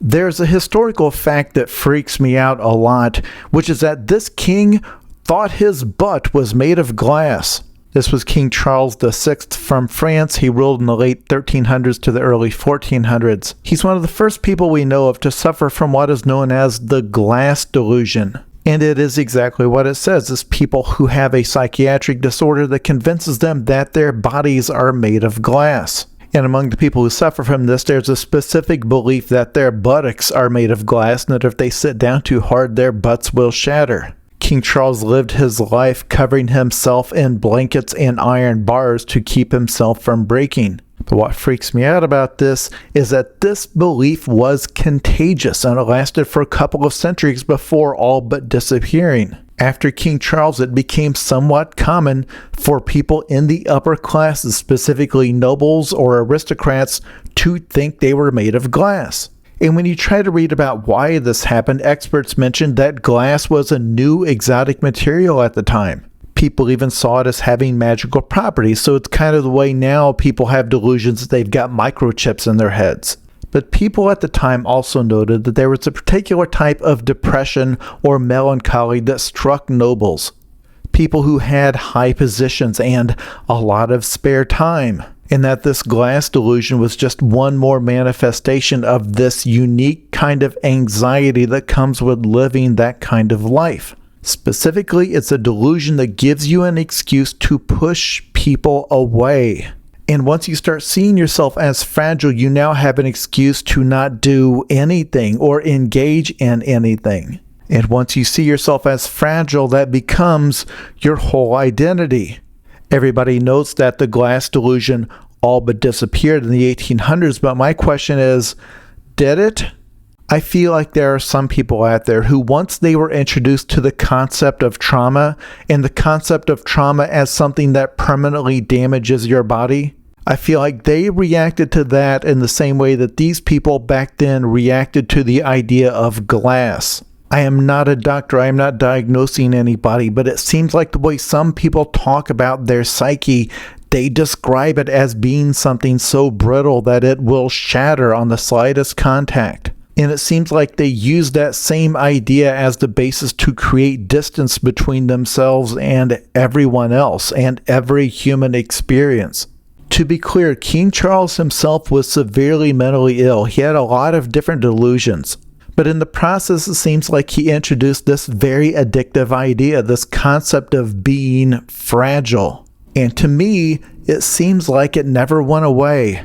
There's a historical fact that freaks me out a lot, which is that this king thought his butt was made of glass. This was King Charles VI from France. He ruled in the late 1300s to the early 1400s. He's one of the first people we know of to suffer from what is known as the glass delusion. And it is exactly what it says. It's people who have a psychiatric disorder that convinces them that their bodies are made of glass. And among the people who suffer from this, there's a specific belief that their buttocks are made of glass and that if they sit down too hard, their butts will shatter. King Charles lived his life covering himself in blankets and iron bars to keep himself from breaking. But what freaks me out about this is that this belief was contagious and it lasted for a couple of centuries before all but disappearing. After King Charles, it became somewhat common for people in the upper classes, specifically nobles or aristocrats, to think they were made of glass. And when you try to read about why this happened, experts mentioned that glass was a new exotic material at the time. People even saw it as having magical properties, so it's kind of the way now people have delusions that they've got microchips in their heads. But people at the time also noted that there was a particular type of depression or melancholy that struck nobles, people who had high positions and a lot of spare time. And that this glass delusion was just one more manifestation of this unique kind of anxiety that comes with living that kind of life. Specifically, it's a delusion that gives you an excuse to push people away. And once you start seeing yourself as fragile, you now have an excuse to not do anything or engage in anything. And once you see yourself as fragile, that becomes your whole identity. Everybody notes that the glass delusion all but disappeared in the 1800s, but my question is, did it? I feel like there are some people out there who, once they were introduced to the concept of trauma and the concept of trauma as something that permanently damages your body, I feel like they reacted to that in the same way that these people back then reacted to the idea of glass. I am not a doctor, I am not diagnosing anybody, but it seems like the way some people talk about their psyche, they describe it as being something so brittle that it will shatter on the slightest contact. And it seems like they use that same idea as the basis to create distance between themselves and everyone else and every human experience. To be clear, King Charles himself was severely mentally ill. He had a lot of different delusions. But in the process, it seems like he introduced this very addictive idea, this concept of being fragile. And to me, it seems like it never went away.